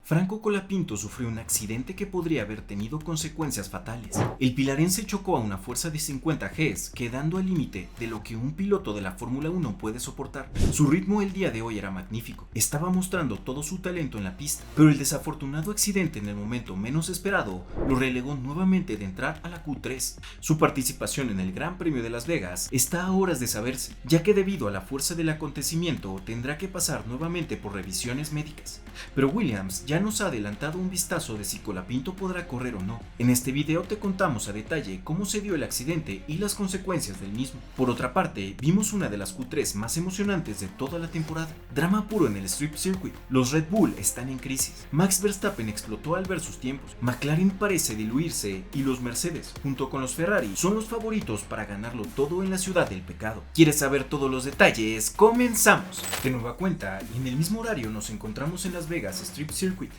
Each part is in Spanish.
Franco Colapinto sufrió un accidente que podría haber tenido consecuencias fatales. El pilarense chocó a una fuerza de 50 Gs, quedando al límite de lo que un piloto de la Fórmula 1 puede soportar. Su ritmo el día de hoy era magnífico, estaba mostrando todo su talento en la pista, pero el desafortunado accidente en el momento menos esperado lo relegó nuevamente de entrar a la Q3. Su participación en el Gran Premio de Las Vegas está a horas de saberse, ya que debido a la fuerza del acontecimiento tendrá que pasar nuevamente por revisiones médicas. Pero Williams ya nos ha adelantado un vistazo de si Colapinto podrá correr o no. En este video te contamos a detalle cómo se dio el accidente y las consecuencias del mismo. Por otra parte, vimos una de las Q3 más emocionantes de toda la temporada. Drama puro en el Strip Circuit. Los Red Bull están en crisis. Max Verstappen explotó al ver sus tiempos. McLaren parece diluirse y los Mercedes, junto con los Ferrari, son los favoritos para ganarlo todo en la ciudad del pecado. ¿Quieres saber todos los detalles? ¡Comenzamos! De nueva cuenta, y en el mismo horario nos encontramos en Las Vegas Strip Circuit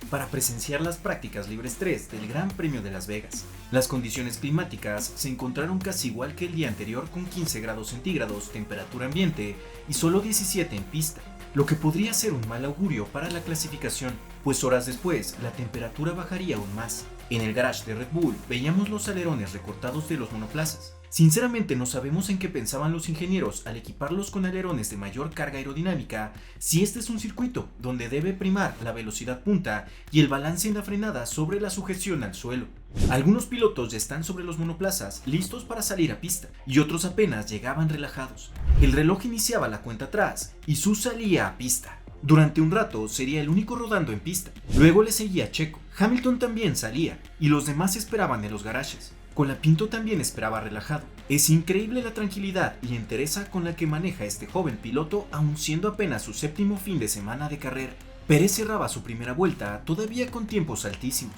para presenciar las prácticas libres 3 del Gran Premio de Las Vegas. Las condiciones climáticas se encontraron casi igual que el día anterior, con 15 grados centígrados temperatura ambiente y solo 17 en pista, lo que podría ser un mal augurio para la clasificación, pues horas después la temperatura bajaría aún más. En el garage de Red Bull veíamos los alerones recortados de los monoplazas. Sinceramente no sabemos en qué pensaban los ingenieros al equiparlos con alerones de mayor carga aerodinámica, si este es un circuito donde debe primar la velocidad punta y el balance en la frenada sobre la sujeción al suelo. Algunos pilotos ya están sobre los monoplazas listos para salir a pista y otros apenas llegaban relajados. El reloj iniciaba la cuenta atrás y Su salía a pista. Durante un rato sería el único rodando en pista, luego le seguía Checo. Hamilton también salía y los demás esperaban en los garajes. Colapinto también esperaba relajado. Es increíble la tranquilidad y entereza con la que maneja este joven piloto, aun siendo apenas su séptimo fin de semana de carrera. Pérez cerraba su primera vuelta todavía con tiempos altísimos.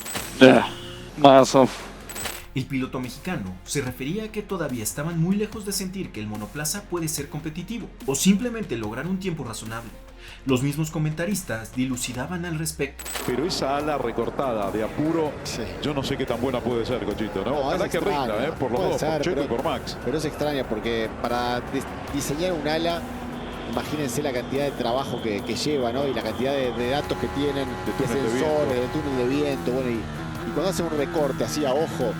El piloto mexicano se refería a que todavía estaban muy lejos de sentir que el monoplaza puede ser competitivo o simplemente lograr un tiempo razonable. Los mismos comentaristas dilucidaban al respecto. Pero esa ala recortada de apuro, sí, yo no sé qué tan buena puede ser, Cochito, ¿no? Ojalá que rinda, por los dos, ser, por Checo y por Max. Pero es extraña porque para diseñar un ala, imagínense la cantidad de trabajo que lleva, ¿no? Y la cantidad de datos que tienen, de sensores, de túnel de viento, bueno, y cuando hacen un recorte así a ojo,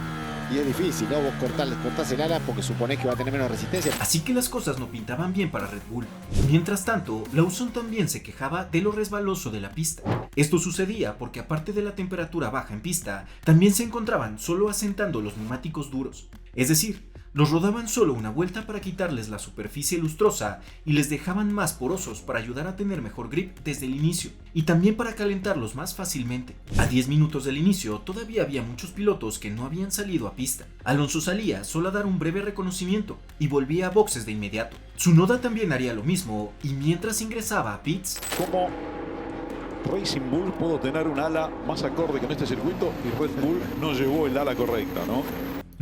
y es difícil, ¿no? Vos cortás el ala porque suponés que va a tener menos resistencia. Así que las cosas no pintaban bien para Red Bull. Mientras tanto, Lawson también se quejaba de lo resbaloso de la pista. Esto sucedía porque aparte de la temperatura baja en pista, también se encontraban solo asentando los neumáticos duros. Es decir, los rodaban solo una vuelta para quitarles la superficie lustrosa y les dejaban más porosos para ayudar a tener mejor grip desde el inicio y también para calentarlos más fácilmente. A 10 minutos del inicio todavía había muchos pilotos que no habían salido a pista. Alonso salía solo a dar un breve reconocimiento y volvía a boxes de inmediato. Tsunoda también haría lo mismo y mientras ingresaba a pits... ¿Cómo Racing Bull pudo tener un ala más acorde con este circuito y Red Bull no llevó el ala correcta, ¿no?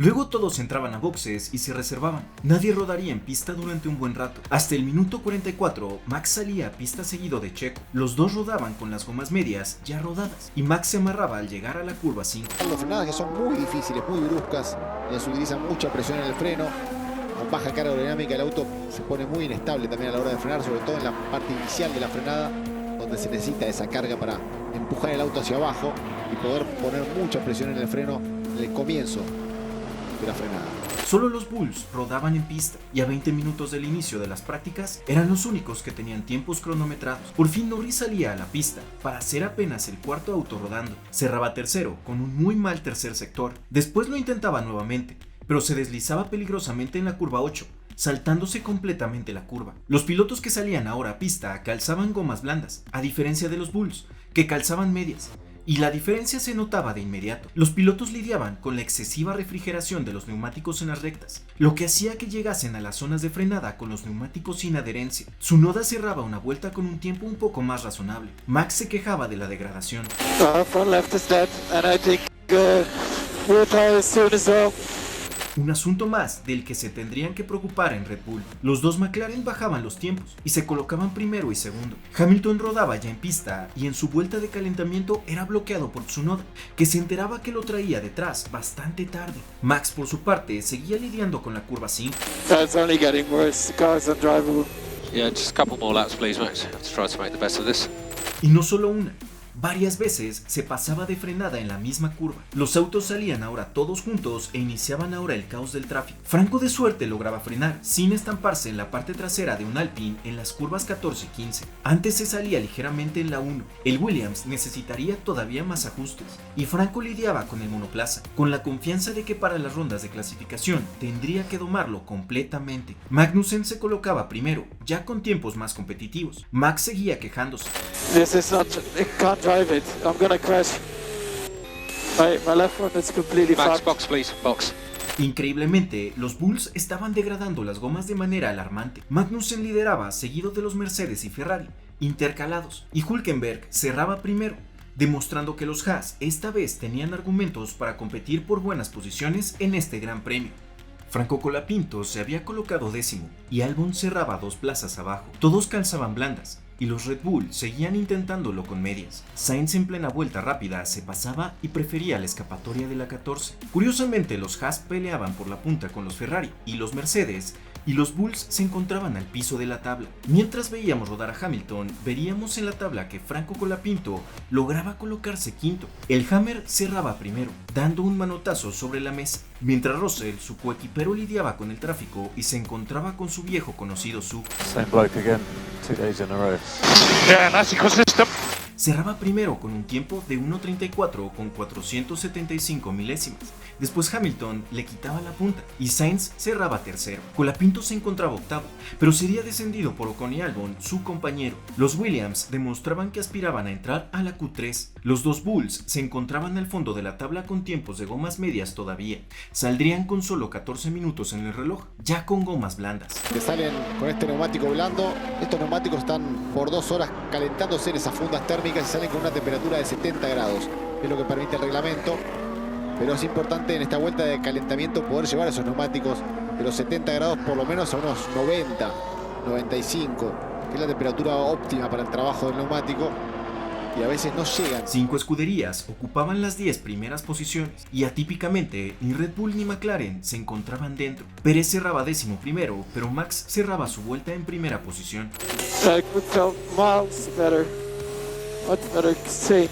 Luego todos entraban a boxes y se reservaban. Nadie rodaría en pista durante un buen rato. Hasta el minuto 44, Max salía a pista seguido de Checo. Los dos rodaban con las gomas medias ya rodadas y Max se amarraba al llegar a la curva 5. Las frenadas que son muy difíciles, muy bruscas, les utilizan mucha presión en el freno. Con baja carga aerodinámica el auto se pone muy inestable también a la hora de frenar, sobre todo en la parte inicial de la frenada, donde se necesita esa carga para empujar el auto hacia abajo y poder poner mucha presión en el freno en el comienzo de la frenada. Solo los Bulls rodaban en pista y a 20 minutos del inicio de las prácticas eran los únicos que tenían tiempos cronometrados. Por fin Norris salía a la pista para hacer apenas el cuarto auto rodando. Cerraba tercero con un muy mal tercer sector. Después lo intentaba nuevamente, pero se deslizaba peligrosamente en la curva 8, saltándose completamente la curva. Los pilotos que salían ahora a pista calzaban gomas blandas, a diferencia de los Bulls, que calzaban medias. Y la diferencia se notaba de inmediato. Los pilotos lidiaban con la excesiva refrigeración de los neumáticos en las rectas, lo que hacía que llegasen a las zonas de frenada con los neumáticos sin adherencia. Tsunoda cerraba una vuelta con un tiempo un poco más razonable. Max se quejaba de la degradación. Un asunto más del que se tendrían que preocupar en Red Bull. Los dos McLaren bajaban los tiempos y se colocaban primero y segundo. Hamilton rodaba ya en pista y en su vuelta de calentamiento era bloqueado por Tsunoda, que se enteraba que lo traía detrás bastante tarde. Max por su parte seguía lidiando con la curva 5. It's only getting worse. The car's undrivable. Yeah, just a couple more laps please, Max. Let's try to make the best of this. Y no solo una, Varias veces se pasaba de frenada en la misma curva. Los autos salían ahora todos juntos e iniciaban ahora el caos del tráfico. Franco de suerte lograba frenar sin estamparse en la parte trasera de un Alpine en las curvas 14 y 15. Antes se salía ligeramente en la 1. El Williams necesitaría todavía más ajustes y Franco lidiaba con el monoplaza, con la confianza de que para las rondas de clasificación tendría que domarlo completamente. Magnussen se colocaba primero, ya con tiempos más competitivos. Max seguía quejándose. This is not. I can't drive it. I'm gonna crash. My left front is completely fucked. Box, please. Box. Increíblemente, los Bulls estaban degradando las gomas de manera alarmante. Magnussen lideraba, seguido de los Mercedes y Ferrari, intercalados, y Hülkenberg cerraba primero, demostrando que los Haas esta vez tenían argumentos para competir por buenas posiciones en este gran premio. Franco Colapinto se había colocado 10º y Albon cerraba 2 plazas abajo. Todos calzaban blandas y los Red Bull seguían intentándolo con medias. Sainz en plena vuelta rápida se pasaba y prefería la escapatoria de la 14. Curiosamente, los Haas peleaban por la punta con los Ferrari y los Mercedes, y los Bulls se encontraban al piso de la tabla. Mientras veíamos rodar a Hamilton, veríamos en la tabla que Franco Colapinto lograba colocarse quinto. El Hammer cerraba primero, dando un manotazo sobre la mesa, mientras Russell, su coequipero, lidiaba con el tráfico y se encontraba con su viejo conocido Su. Same bloke again, 2 days in a row. Yeah, nice ecosystem. Cerraba primero con un tiempo de 1.34 con 475 milésimas. Después Hamilton le quitaba la punta y Sainz cerraba tercero. Colapinto se encontraba octavo, pero sería descendido por Ocon y Albon, su compañero. Los Williams demostraban que aspiraban a entrar a la Q3. Los dos Bulls se encontraban al fondo de la tabla con tiempos de gomas medias todavía. Saldrían con solo 14 minutos en el reloj, ya con gomas blandas. Que salen con este neumático blando. Estos neumáticos están por 2 horas calentándose en esas fundas térmicas y salen con una temperatura de 70 grados. Es lo que permite el reglamento. Pero es importante en esta vuelta de calentamiento poder llevar esos neumáticos de los 70 grados por lo menos a unos 90, 95, que es la temperatura óptima para el trabajo del neumático. Y a veces no llegan. 5 escuderías ocupaban las 10 primeras posiciones y atípicamente ni Red Bull ni McLaren se encontraban dentro. Pérez cerraba 11º, pero Max cerraba su vuelta en primera posición. I could tell miles better. Much better see.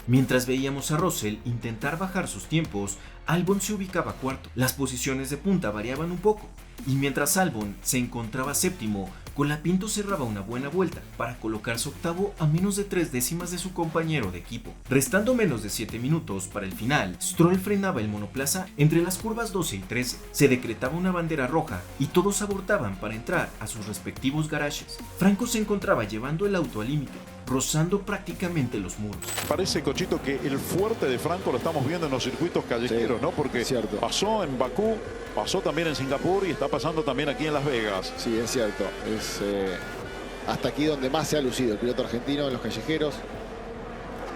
Mientras veíamos a Russell intentar bajar sus tiempos, Albon se ubicaba cuarto. Las posiciones de punta variaban un poco, y mientras Albon se encontraba séptimo, Colapinto cerraba una buena vuelta para colocarse octavo a menos de 3 décimas de su compañero de equipo. Restando menos de 7 minutos para el final, Stroll frenaba el monoplaza entre las curvas 12 y 13. Se decretaba una bandera roja y todos abortaban para entrar a sus respectivos garajes. Franco se encontraba llevando el auto al límite, rozando prácticamente los muros. Parece, Cochito, que el fuerte de Franco lo estamos viendo en los circuitos callejeros, Sí, ¿no? Porque cierto. pasó en Bakú, pasó también en Singapur y está pasando también aquí en Las Vegas. Sí, es cierto. Es hasta aquí donde más se ha lucido el piloto argentino en los callejeros,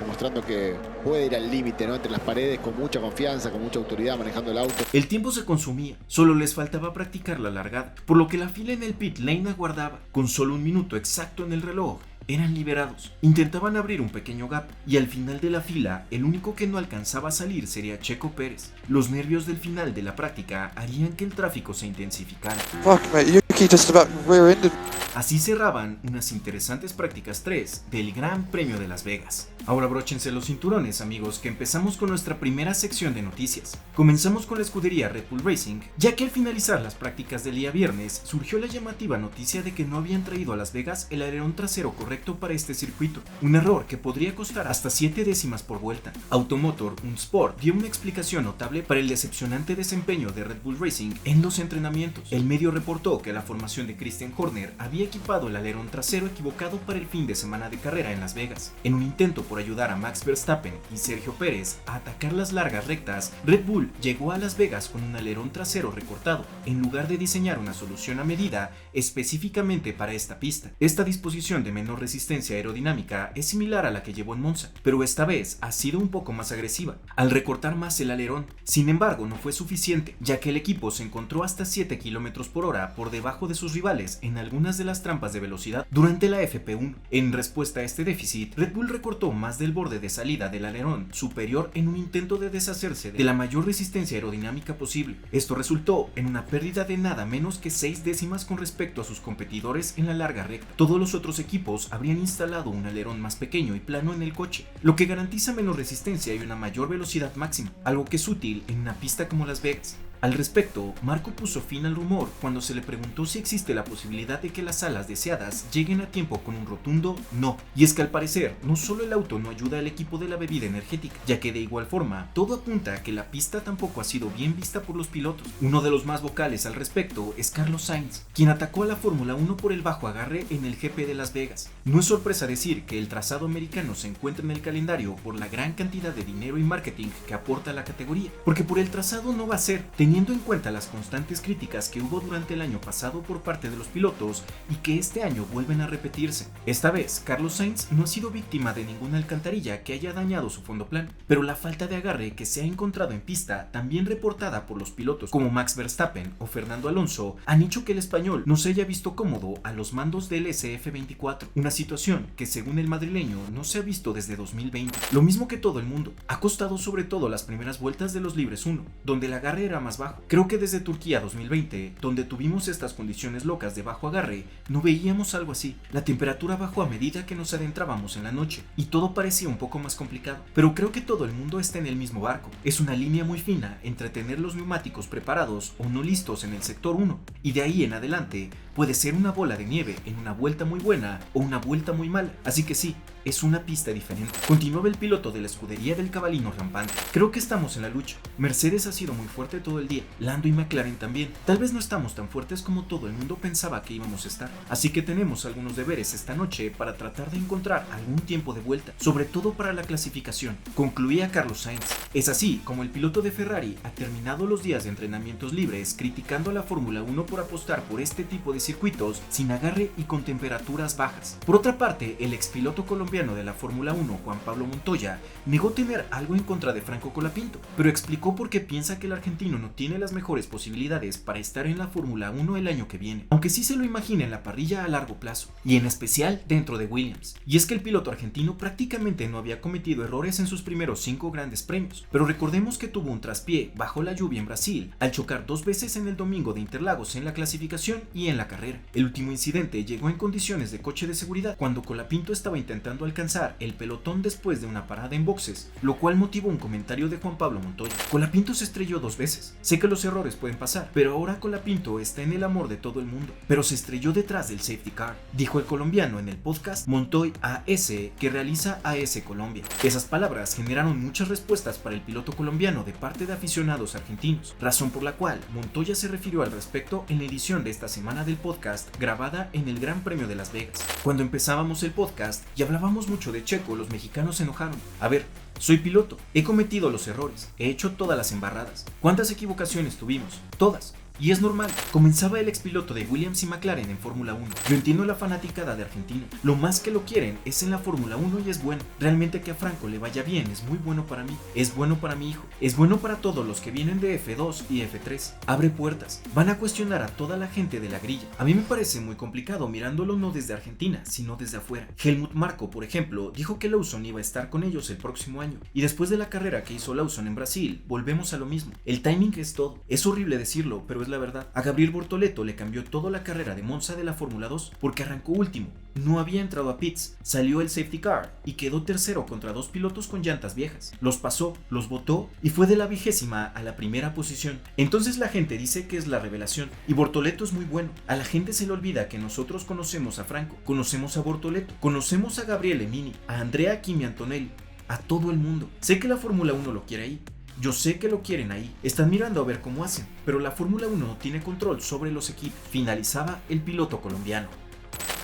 demostrando que puede ir al límite, ¿no? Entre las paredes con mucha confianza, con mucha autoridad, manejando el auto. El tiempo se consumía, solo les faltaba practicar la largada, por lo que la fila en el pit lane aguardaba. Con solo un minuto exacto en el reloj, eran liberados. Intentaban abrir un pequeño gap y al final de la fila, el único que no alcanzaba a salir sería Checo Pérez. Los nervios del final de la práctica harían que el tráfico se intensificara. Fuck, mate. Yuki just about rear-ended. Así cerraban unas interesantes prácticas 3 del Gran Premio de Las Vegas. Ahora abróchense los cinturones, amigos, que empezamos con nuestra primera sección de noticias. Comenzamos con la escudería Red Bull Racing, ya que al finalizar las prácticas del día viernes surgió la llamativa noticia de que no habían traído a Las Vegas el alerón trasero correcto para este circuito, un error que podría costar hasta 7 décimas por vuelta. Automotor Sport dio una explicación notable para el decepcionante desempeño de Red Bull Racing en los entrenamientos. El medio reportó que la formación de Christian Horner había equipado el alerón trasero equivocado para el fin de semana de carrera en Las Vegas. En un intento por ayudar a Max Verstappen y Sergio Pérez a atacar las largas rectas, Red Bull llegó a Las Vegas con un alerón trasero recortado, en lugar de diseñar una solución a medida específicamente para esta pista. Esta disposición de menor resistencia aerodinámica es similar a la que llevó en Monza, pero esta vez ha sido un poco más agresiva, al recortar más el alerón. Sin embargo, no fue suficiente, ya que el equipo se encontró hasta 7 km/h por debajo de sus rivales en algunas de las las trampas de velocidad durante la FP1. En respuesta a este déficit, Red Bull recortó más del borde de salida del alerón superior en un intento de deshacerse de la mayor resistencia aerodinámica posible. Esto resultó en una pérdida de nada menos que 6 décimas con respecto a sus competidores en la larga recta. Todos los otros equipos habrían instalado un alerón más pequeño y plano en el coche, lo que garantiza menos resistencia y una mayor velocidad máxima, algo que es útil en una pista como Las Vegas. Al respecto, Marco puso fin al rumor cuando se le preguntó si existe la posibilidad de que las alas deseadas lleguen a tiempo con un rotundo no. Y es que al parecer, no solo el auto no ayuda al equipo de la bebida energética, ya que de igual forma, todo apunta a que la pista tampoco ha sido bien vista por los pilotos. Uno de los más vocales al respecto es Carlos Sainz, quien atacó a la Fórmula 1 por el bajo agarre en el GP de Las Vegas. No es sorpresa decir que el trazado americano se encuentra en el calendario por la gran cantidad de dinero y marketing que aporta la categoría, porque por el trazado no va a ser, teniendo en cuenta las constantes críticas que hubo durante el año pasado por parte de los pilotos y que este año vuelven a repetirse. Esta vez, Carlos Sainz no ha sido víctima de ninguna alcantarilla que haya dañado su fondo plano, pero la falta de agarre que se ha encontrado en pista, también reportada por los pilotos como Max Verstappen o Fernando Alonso, han hecho que el español no se haya visto cómodo a los mandos del SF24, una situación que según el madrileño no se ha visto desde 2020. Lo mismo que todo el mundo, ha costado sobre todo las primeras vueltas de los libres 1, donde el agarre era más bajo. Creo que desde Turquía 2020, donde tuvimos estas condiciones locas de bajo agarre, no veíamos algo así. La temperatura bajó a medida que nos adentrábamos en la noche y todo parecía un poco más complicado, pero creo que todo el mundo está en el mismo barco. Es una línea muy fina entre tener los neumáticos preparados o no listos en el sector 1, y de ahí en adelante puede ser una bola de nieve en una vuelta muy buena o una vuelta muy mala, así que sí, es una pista diferente. Continuaba el piloto de la escudería del cabalino rampante. Creo que estamos en la lucha. Mercedes ha sido muy fuerte todo el día, Lando y McLaren también. Tal vez no estamos tan fuertes como todo el mundo pensaba que íbamos a estar, así que tenemos algunos deberes esta noche para tratar de encontrar algún tiempo de vuelta, sobre todo para la clasificación, concluía Carlos Sainz. Es así como el piloto de Ferrari ha terminado los días de entrenamientos libres criticando a la Fórmula 1 por apostar por este tipo de circuitos sin agarre y con temperaturas bajas. Por otra parte, el expiloto colombiano de la Fórmula 1, Juan Pablo Montoya, negó tener algo en contra de Franco Colapinto, pero explicó por qué piensa que el argentino no tiene las mejores posibilidades para estar en la Fórmula 1 el año que viene, aunque sí se lo imagina en la parrilla a largo plazo, y en especial dentro de Williams. Y es que el piloto argentino prácticamente no había cometido errores en sus primeros 5 grandes premios, pero recordemos que tuvo un traspié bajo la lluvia en Brasil, al chocar 2 veces en el domingo de Interlagos en la clasificación y en la carrera. El último incidente llegó en condiciones de coche de seguridad, cuando Colapinto estaba intentando alcanzar el pelotón después de una parada en boxes, lo cual motivó un comentario de Juan Pablo Montoya. Colapinto se estrelló 2 veces. Sé que los errores pueden pasar, pero ahora Colapinto está en el amor de todo el mundo, pero se estrelló detrás del safety car, dijo el colombiano en el podcast Montoy AS que realiza AS Colombia. Esas palabras generaron muchas respuestas para el piloto colombiano de parte de aficionados argentinos, razón por la cual Montoya se refirió al respecto en la edición de esta semana del podcast grabada en el Gran Premio de Las Vegas. Cuando empezábamos el podcast y hablábamos mucho de Checo, los mexicanos se enojaron. A ver, soy piloto, he cometido los errores, he hecho todas las embarradas. ¿Cuántas equivocaciones tuvimos? Todas. Y es normal, comenzaba el expiloto de Williams y McLaren en Fórmula 1. Yo entiendo la fanaticada de Argentina, lo más que lo quieren es en la Fórmula 1 y es bueno. Realmente que a Franco le vaya bien es muy bueno para mí, es bueno para mi hijo, es bueno para todos los que vienen de F2 y F3. Abre puertas, van a cuestionar a toda la gente de la grilla. A mí me parece muy complicado mirándolo no desde Argentina, sino desde afuera. Helmut Marko, por ejemplo, dijo que Lawson iba a estar con ellos el próximo año. Y después de la carrera que hizo Lawson en Brasil, volvemos a lo mismo. El timing es todo. Es horrible decirlo, pero es la verdad. A Gabriel Bortoleto le cambió toda la carrera de Monza de la Fórmula 2 porque arrancó último, no había entrado a pits, salió el safety car y quedó tercero contra 2 pilotos con llantas viejas. Los pasó, los botó y fue de la 20ª a la primera posición. Entonces la gente dice que es la revelación y Bortoleto es muy bueno. A la gente se le olvida que nosotros conocemos a Franco, conocemos a Bortoleto, conocemos a Gabriel Emini, a Andrea Kimi Antonelli, a todo el mundo. Sé que la Fórmula 1 lo quiere ahí. Yo sé que lo quieren ahí, están mirando a ver cómo hacen, pero la Fórmula 1 no tiene control sobre los equipos. Finalizaba el piloto colombiano.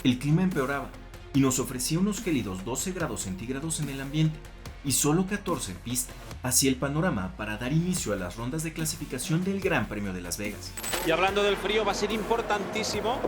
El clima empeoraba y nos ofrecía unos gélidos 12 grados centígrados en el ambiente y solo 14 en pista. Así el panorama para dar inicio a las rondas de clasificación del Gran Premio de Las Vegas. Y hablando del frío, va a ser importantísimo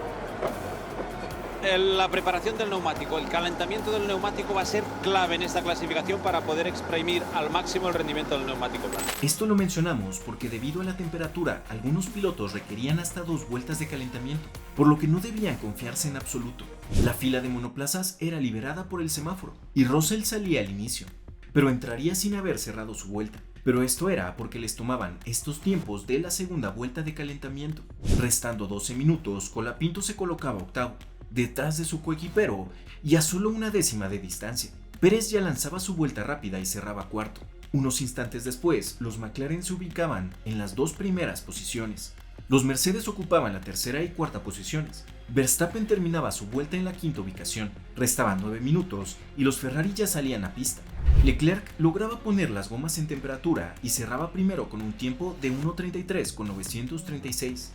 la preparación del neumático, el calentamiento del neumático va a ser clave en esta clasificación para poder exprimir al máximo el rendimiento del neumático blando. Esto lo mencionamos porque debido a la temperatura, algunos pilotos requerían hasta 2 vueltas de calentamiento, por lo que no debían confiarse en absoluto. La fila de monoplazas era liberada por el semáforo y Russell salía al inicio, pero entraría sin haber cerrado su vuelta. Pero esto era porque les tomaban estos tiempos de la segunda vuelta de calentamiento. Restando 12 minutos, Colapinto se colocaba octavo, detrás de su coequipero y a solo una décima de distancia. Pérez ya lanzaba su vuelta rápida y cerraba cuarto. Unos instantes después, los McLaren se ubicaban en las 2 primeras posiciones. Los Mercedes ocupaban la tercera y cuarta posiciones. Verstappen terminaba su vuelta en la quinta ubicación. Restaban 9 minutos y los Ferrari ya salían a pista. Leclerc lograba poner las gomas en temperatura y cerraba primero con un tiempo de 1:33,936.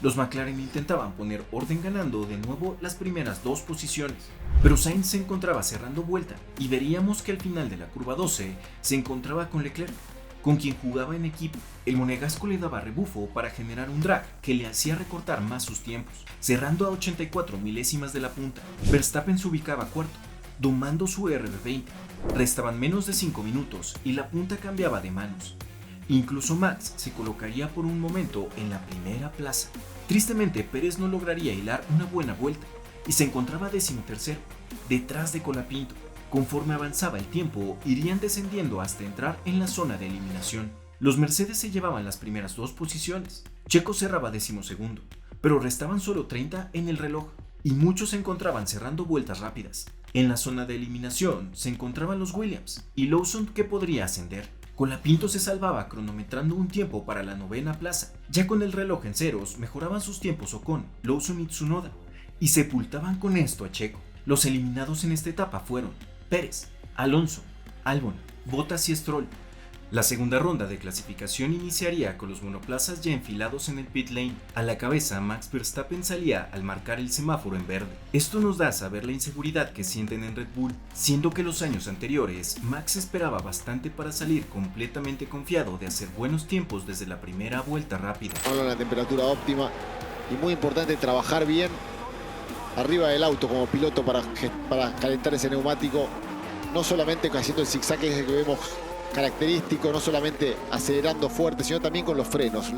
Los McLaren intentaban poner orden ganando de nuevo las primeras 2 posiciones, pero Sainz se encontraba cerrando vuelta y veríamos que al final de la curva 12 se encontraba con Leclerc, con quien jugaba en equipo. El monegasco le daba rebufo para generar un drag que le hacía recortar más sus tiempos, cerrando a 84 milésimas de la punta. Verstappen se ubicaba cuarto, domando su RB20. Restaban menos de 5 minutos y la punta cambiaba de manos. Incluso Max se colocaría por un momento en la primera plaza. Tristemente, Pérez no lograría hilar una buena vuelta y se encontraba 13º, detrás de Colapinto. Conforme avanzaba el tiempo, irían descendiendo hasta entrar en la zona de eliminación. Los Mercedes se llevaban las primeras 2 posiciones. Checo cerraba 12º, pero restaban solo 30 en el reloj y muchos se encontraban cerrando vueltas rápidas. En la zona de eliminación se encontraban los Williams y Lawson, que podría ascender. Colapinto se salvaba cronometrando un tiempo para la 9ª plaza. Ya con el reloj en ceros mejoraban sus tiempos Ocon, Lawson y Tsunoda y sepultaban con esto a Checo. Los eliminados en esta etapa fueron Pérez, Alonso, Albon, Bottas y Stroll. La segunda ronda de clasificación iniciaría con los monoplazas ya enfilados en el pit lane. A la cabeza, Max Verstappen salía al marcar el semáforo en verde. Esto nos da a saber la inseguridad que sienten en Red Bull, siendo que los años anteriores Max esperaba bastante para salir completamente confiado de hacer buenos tiempos desde la primera vuelta rápida. Hablan de la temperatura óptima y muy importante trabajar bien arriba del auto como piloto para calentar ese neumático, no solamente haciendo el zigzag que vemos característico, no solamente acelerando fuerte, sino también con los frenos.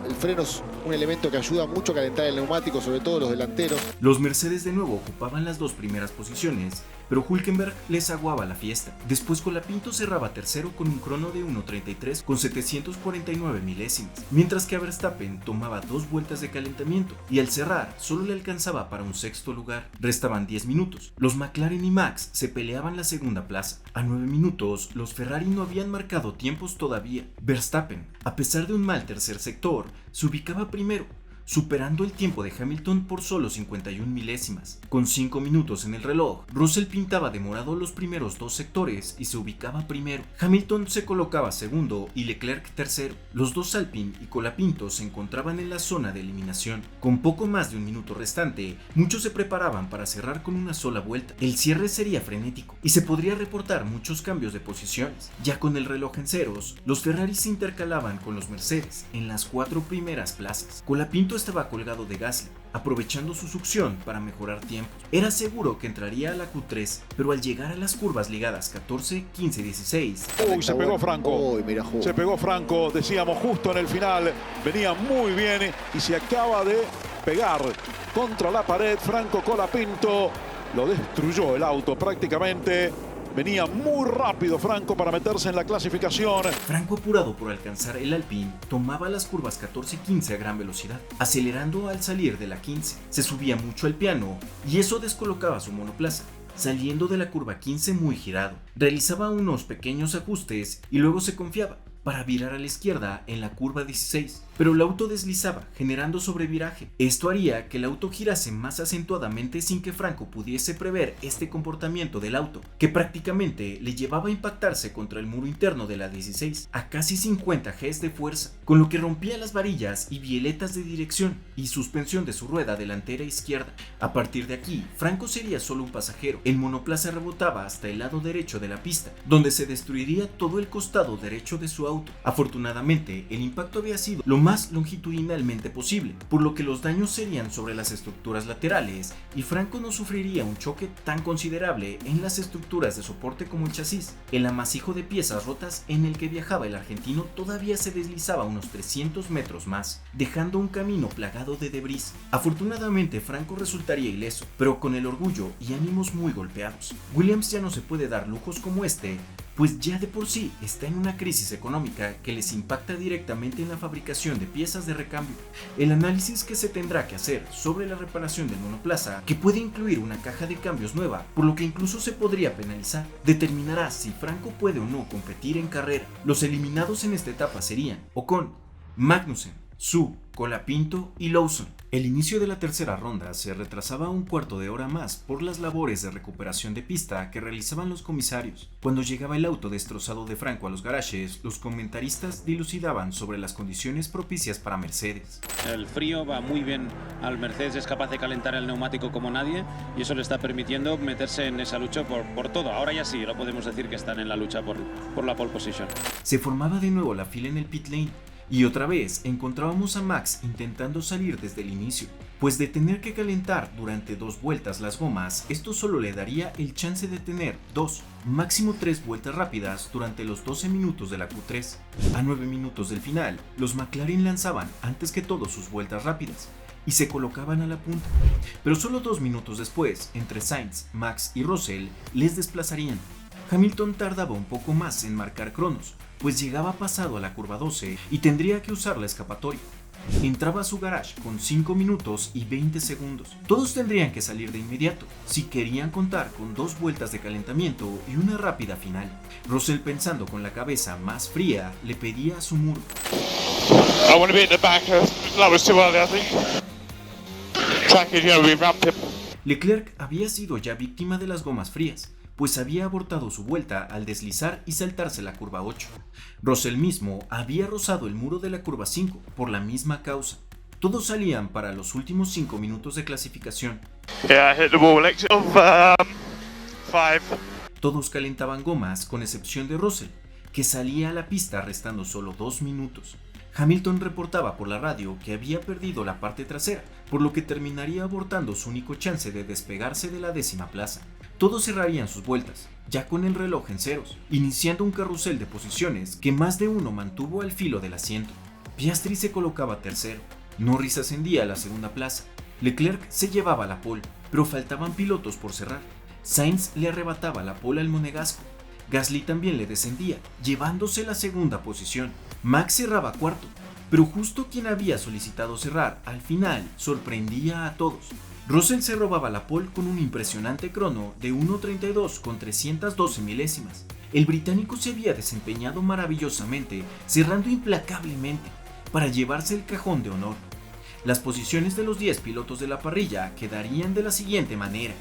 El freno es un elemento que ayuda mucho a calentar el neumático, sobre todo los delanteros. Los Mercedes de nuevo ocupaban las 2 primeras posiciones, pero Hülkenberg les aguaba la fiesta. Después Colapinto cerraba tercero con un crono de 1:33 con 749 milésimas, mientras que a Verstappen tomaba 2 vueltas de calentamiento y al cerrar solo le alcanzaba para un 6º lugar. Restaban 10 minutos. Los McLaren y Max se peleaban la segunda plaza. A 9 minutos, los Ferrari no habían marcado tiempos todavía. Verstappen, a pesar de un mal tercer sector, se ubicaba primero, superando el tiempo de Hamilton por solo 51 milésimas. Con 5 minutos en el reloj, Russell pintaba de morado los primeros 2 sectores y se ubicaba primero. Hamilton se colocaba segundo y Leclerc tercero. Los dos Alpine y Colapinto se encontraban en la zona de eliminación. Con poco más de un minuto restante, muchos se preparaban para cerrar con una sola vuelta. El cierre sería frenético y se podría reportar muchos cambios de posiciones. Ya con el reloj en ceros, los Ferrari se intercalaban con los Mercedes en las 4 primeras plazas. Colapinto estaba colgado de Gasly, aprovechando su succión para mejorar tiempos. Era seguro que entraría a la Q3, pero al llegar a las curvas ligadas 14, 15 y 16... Uy, se pegó Franco. Uy, mira, se pegó Franco, decíamos justo en el final. Venía muy bien y se acaba de pegar contra la pared. Franco Colapinto lo destruyó el auto prácticamente. Venía muy rápido Franco para meterse en la clasificación. Franco, apurado por alcanzar el Alpine, tomaba las curvas 14 y 15 a gran velocidad, acelerando al salir de la 15. Se subía mucho al piano y eso descolocaba su monoplaza, saliendo de la curva 15 muy girado. Realizaba unos pequeños ajustes y luego se confiaba para virar a la izquierda en la curva 16, pero el auto deslizaba, generando sobreviraje. Esto haría que el auto girase más acentuadamente sin que Franco pudiese prever este comportamiento del auto, que prácticamente le llevaba a impactarse contra el muro interno de la 16 a casi 50 Gs de fuerza, con lo que rompía las varillas y bieletas de dirección y suspensión de su rueda delantera izquierda. A partir de aquí, Franco sería solo un pasajero. El monoplaza rebotaba hasta el lado derecho de la pista, donde se destruiría todo el costado derecho de su auto. Afortunadamente, el impacto había sido lo más longitudinalmente posible, por lo que los daños serían sobre las estructuras laterales y Franco no sufriría un choque tan considerable en las estructuras de soporte como el chasis. El amasijo de piezas rotas en el que viajaba el argentino todavía se deslizaba unos 300 metros más, dejando un camino plagado de debris. Afortunadamente, Franco resultaría ileso, pero con el orgullo y ánimos muy golpeados. Williams ya no se puede dar lujos como este, pues ya de por sí está en una crisis económica que les impacta directamente en la fabricación de piezas de recambio. El análisis que se tendrá que hacer sobre la reparación del monoplaza, que puede incluir una caja de cambios nueva, por lo que incluso se podría penalizar, determinará si Franco puede o no competir en carrera. Los eliminados en esta etapa serían Ocon, Magnussen, Zhou, Colapinto y Lawson. El inicio de la tercera ronda se retrasaba un cuarto de hora más por las labores de recuperación de pista que realizaban los comisarios. Cuando llegaba el auto destrozado de Franco a los garajes, los comentaristas dilucidaban sobre las condiciones propicias para Mercedes. El frío va muy bien al Mercedes, es capaz de calentar el neumático como nadie y eso le está permitiendo meterse en esa lucha por todo. Ahora ya sí, lo podemos decir que están en la lucha por la pole position. Se formaba de nuevo la fila en el pit lane. Y otra vez encontrábamos a Max intentando salir desde el inicio, pues de tener que calentar durante 2 vueltas las gomas, esto solo le daría el chance de tener 2, máximo 3 vueltas rápidas durante los 12 minutos de la Q3. A 9 minutos del final, los McLaren lanzaban antes que todo sus vueltas rápidas y se colocaban a la punta, pero solo 2 minutos después, entre Sainz, Max y Russell, les desplazarían. Hamilton tardaba un poco más en marcar cronos, pues llegaba pasado a la curva 12 y tendría que usar la escapatoria. Entraba a su garage con 5 minutos y 20 segundos. Todos tendrían que salir de inmediato si querían contar con 2 vueltas de calentamiento y una rápida final. Russell, pensando con la cabeza más fría, le pedía a su muro. I want to be at the back. That was too early, I think. Track is going to be rampant. Leclerc había sido ya víctima de las gomas frías, pues había abortado su vuelta al deslizar y saltarse la curva 8. Russell mismo había rozado el muro de la curva 5 por la misma causa. Todos salían para los últimos 5 minutos de clasificación. Yeah, I hit the wall exit of 5. Todos calentaban gomas con excepción de Russell, que salía a la pista restando solo 2 minutos. Hamilton reportaba por la radio que había perdido la parte trasera, por lo que terminaría abortando su único chance de despegarse de la 10ª plaza. Todos cerrarían sus vueltas, ya con el reloj en ceros, iniciando un carrusel de posiciones que más de uno mantuvo al filo del asiento. Piastri se colocaba tercero, Norris ascendía a la 2ª plaza, Leclerc se llevaba la pole, pero faltaban pilotos por cerrar. Sainz le arrebataba la pole al monegasco, Gasly también le descendía, llevándose la 2ª posición. Max cerraba cuarto, pero justo quien había solicitado cerrar al final sorprendía a todos. Russell se robaba la pole con un impresionante crono de 1.32 con 312 milésimas. El británico se había desempeñado maravillosamente, cerrando implacablemente para llevarse el cajón de honor. Las posiciones de los 10 pilotos de la parrilla quedarían de la siguiente manera.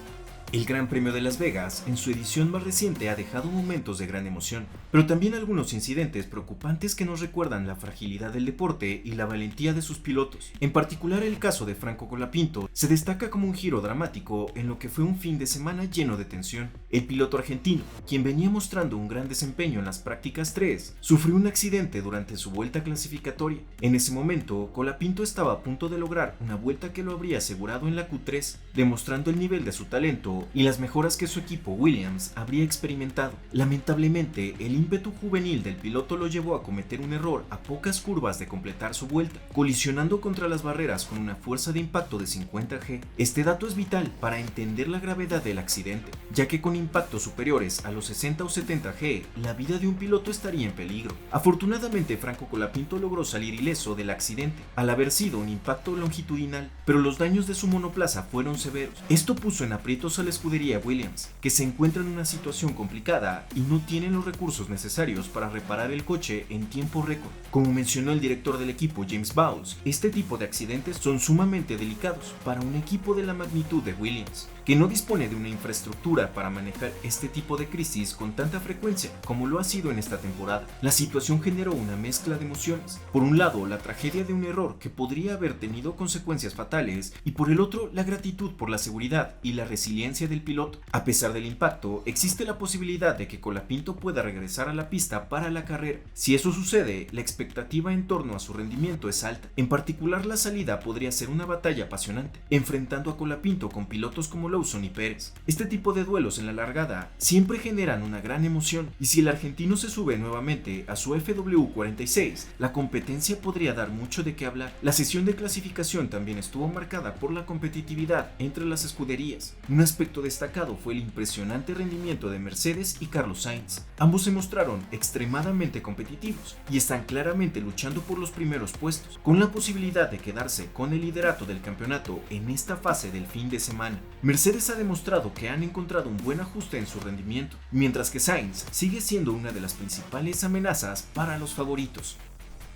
El Gran Premio de Las Vegas, en su edición más reciente, ha dejado momentos de gran emoción, pero también algunos incidentes preocupantes que nos recuerdan la fragilidad del deporte y la valentía de sus pilotos. En particular, el caso de Franco Colapinto se destaca como un giro dramático en lo que fue un fin de semana lleno de tensión. El piloto argentino, quien venía mostrando un gran desempeño en las prácticas 3, sufrió un accidente durante su vuelta clasificatoria. En ese momento, Colapinto estaba a punto de lograr una vuelta que lo habría asegurado en la Q3, demostrando el nivel de su talento y las mejoras que su equipo Williams habría experimentado. Lamentablemente, el ímpetu juvenil del piloto lo llevó a cometer un error a pocas curvas de completar su vuelta, colisionando contra las barreras con una fuerza de impacto de 50 G. Este dato es vital para entender la gravedad del accidente, ya que con impactos superiores a los 60 o 70 G, la vida de un piloto estaría en peligro. Afortunadamente, Franco Colapinto logró salir ileso del accidente, al haber sido un impacto longitudinal, pero los daños de su monoplaza fueron severos. Esto puso en aprietos a la escudería Williams, que se encuentra en una situación complicada y no tienen los recursos necesarios para reparar el coche en tiempo récord. Como mencionó el director del equipo James Bowles, este tipo de accidentes son sumamente delicados para un equipo de la magnitud de Williams, que no dispone de una infraestructura para manejar este tipo de crisis con tanta frecuencia como lo ha sido en esta temporada. La situación generó una mezcla de emociones. Por un lado, la tragedia de un error que podría haber tenido consecuencias fatales, y por el otro, la gratitud por la seguridad y la resiliencia del piloto. A pesar del impacto, existe la posibilidad de que Colapinto pueda regresar a la pista para la carrera. Si eso sucede, la expectativa en torno a su rendimiento es alta. En particular, la salida podría ser una batalla apasionante, enfrentando a Colapinto con pilotos como Lawson y Pérez. Este tipo de duelos en la largada siempre generan una gran emoción, y si el argentino se sube nuevamente a su FW46, la competencia podría dar mucho de qué hablar. La sesión de clasificación también estuvo marcada por la competitividad entre las escuderías. Un aspecto destacado fue el impresionante rendimiento de Mercedes y Carlos Sainz. Ambos se mostraron extremadamente competitivos y están claramente luchando por los primeros puestos, con la posibilidad de quedarse con el liderato del campeonato en esta fase del fin de semana. Mercedes ha demostrado que han encontrado un buen ajuste en su rendimiento, mientras que Sainz sigue siendo una de las principales amenazas para los favoritos.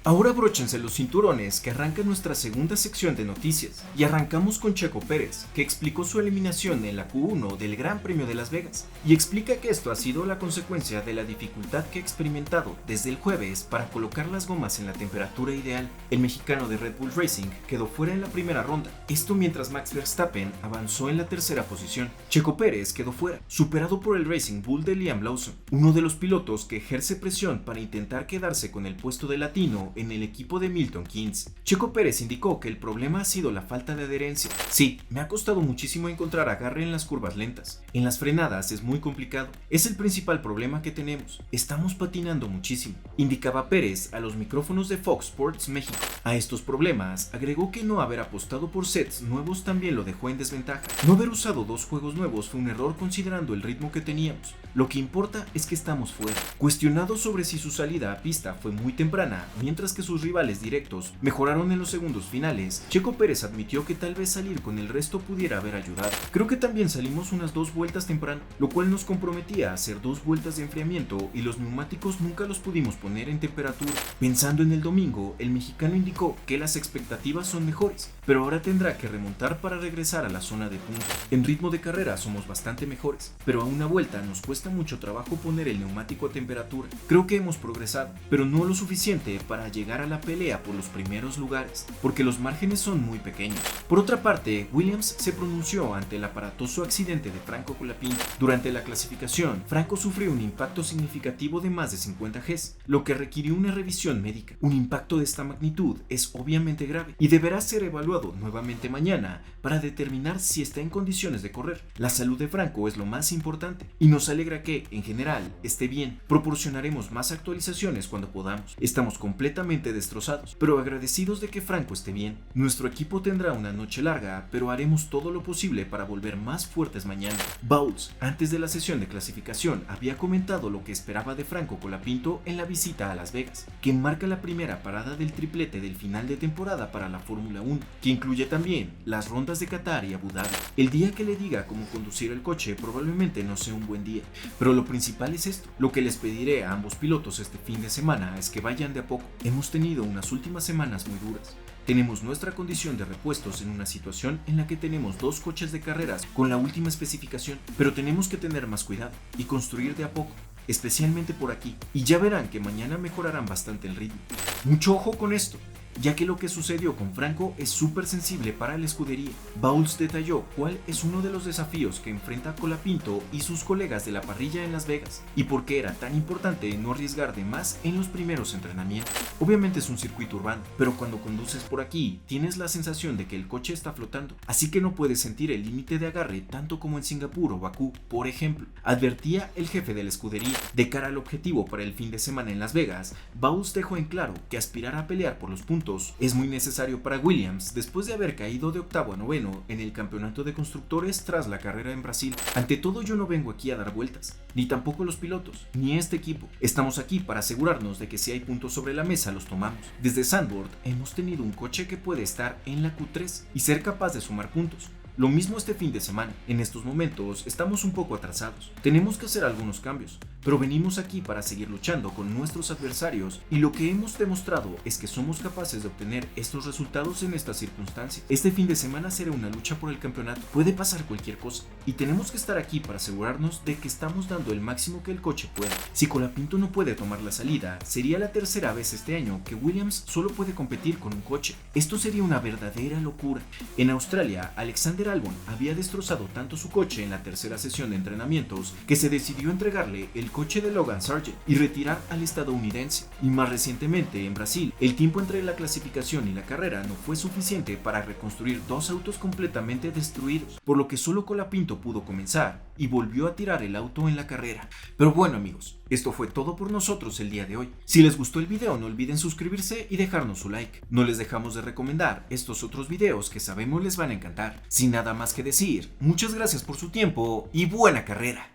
Ahora abróchense los cinturones, que arranca nuestra segunda sección de noticias, y arrancamos con Checo Pérez, que explicó su eliminación en la Q1 del Gran Premio de Las Vegas, y explica que esto ha sido la consecuencia de la dificultad que ha experimentado desde el jueves para colocar las gomas en la temperatura ideal. El mexicano de Red Bull Racing quedó fuera en la primera ronda, esto mientras Max Verstappen avanzó en la tercera posición. Checo Pérez quedó fuera, superado por el Racing Bull de Liam Lawson, uno de los pilotos que ejerce presión para intentar quedarse con el puesto de latino en el equipo de Milton Keynes. Checo Pérez indicó que el problema ha sido la falta de adherencia. Sí, me ha costado muchísimo encontrar agarre en las curvas lentas. En las frenadas es muy complicado. Es el principal problema que tenemos. Estamos patinando muchísimo, indicaba Pérez a los micrófonos de Fox Sports México. A estos problemas agregó que no haber apostado por sets nuevos también lo dejó en desventaja. No haber usado dos juegos nuevos fue un error considerando el ritmo que teníamos. Lo que importa es que estamos fuera. Cuestionado sobre si su salida a pista fue muy temprana, mientras que sus rivales directos mejoraron en los segundos finales, Checo Pérez admitió que tal vez salir con el resto pudiera haber ayudado. Creo que también salimos unas 2 vueltas temprano, lo cual nos comprometía a hacer 2 vueltas de enfriamiento y los neumáticos nunca los pudimos poner en temperatura. Pensando en el domingo, el mexicano indicó que las expectativas son mejores, pero ahora tendrá que remontar para regresar a la zona de puntos. En ritmo de carrera somos bastante mejores, pero a una vuelta nos cuesta mucho trabajo poner el neumático a temperatura. Creo que hemos progresado, pero no lo suficiente para llegar a la pelea por los primeros lugares, porque los márgenes son muy pequeños. Por otra parte, Williams se pronunció ante el aparatoso accidente de Franco Colapinto. Durante la clasificación, Franco sufrió un impacto significativo de más de 50 Gs, lo que requirió una revisión médica. Un impacto de esta magnitud es obviamente grave y deberá ser evaluado nuevamente mañana para determinar si está en condiciones de correr. La salud de Franco es lo más importante y nos alegra que, en general, esté bien. Proporcionaremos más actualizaciones cuando podamos. Estamos completamente destrozados, pero agradecidos de que Franco esté bien. Nuestro equipo tendrá una noche larga, pero haremos todo lo posible para volver más fuertes mañana. Bowles, antes de la sesión de clasificación, había comentado lo que esperaba de Franco Colapinto en la visita a Las Vegas, que marca la primera parada del triplete del final de temporada para la Fórmula 1, que incluye también las rondas de Qatar y Abu Dhabi. El día que le diga cómo conducir el coche probablemente no sea un buen día, pero lo principal es esto. Lo que les pediré a ambos pilotos este fin de semana es que vayan de a poco. Hemos tenido unas últimas semanas muy duras. Tenemos nuestra condición de repuestos en una situación en la que tenemos 2 coches de carreras con la última especificación, pero tenemos que tener más cuidado y construir de a poco, especialmente por aquí, y ya verán que mañana mejorarán bastante el ritmo. Mucho ojo con esto, ya que lo que sucedió con Franco es súper sensible para la escudería. Bowles detalló cuál es uno de los desafíos que enfrenta Colapinto y sus colegas de la parrilla en Las Vegas, y por qué era tan importante no arriesgar de más en los primeros entrenamientos. Obviamente es un circuito urbano, pero cuando conduces por aquí tienes la sensación de que el coche está flotando, así que no puedes sentir el límite de agarre tanto como en Singapur o Bakú, por ejemplo, advertía el jefe de la escudería. De cara al objetivo para el fin de semana en Las Vegas, Bowles dejó en claro que aspirar a pelear por los puntos es muy necesario para Williams después de haber caído de octavo a noveno en el campeonato de constructores tras la carrera en Brasil. Ante todo, yo no vengo aquí a dar vueltas, ni tampoco los pilotos, ni este equipo. Estamos aquí para asegurarnos de que si hay puntos sobre la mesa los tomamos. Desde Zandvoort hemos tenido un coche que puede estar en la Q3 y ser capaz de sumar puntos. Lo mismo este fin de semana. En estos momentos estamos un poco atrasados. Tenemos que hacer algunos cambios, pero venimos aquí para seguir luchando con nuestros adversarios y lo que hemos demostrado es que somos capaces de obtener estos resultados en estas circunstancias. Este fin de semana será una lucha por el campeonato, puede pasar cualquier cosa y tenemos que estar aquí para asegurarnos de que estamos dando el máximo que el coche pueda. Si Colapinto no puede tomar la salida, sería la tercera vez este año que Williams solo puede competir con un coche. Esto sería una verdadera locura. En Australia, Alexander Albon había destrozado tanto su coche en la tercera sesión de entrenamientos que se decidió entregarle el coche de Logan Sargent y retirar al estadounidense. Y más recientemente en Brasil, el tiempo entre la clasificación y la carrera no fue suficiente para reconstruir dos autos completamente destruidos, por lo que solo Colapinto pudo comenzar y volvió a tirar el auto en la carrera. Pero bueno amigos, esto fue todo por nosotros el día de hoy. Si les gustó el video no olviden suscribirse y dejarnos su like. No les dejamos de recomendar estos otros videos que sabemos les van a encantar. Sin nada más que decir, muchas gracias por su tiempo y buena carrera.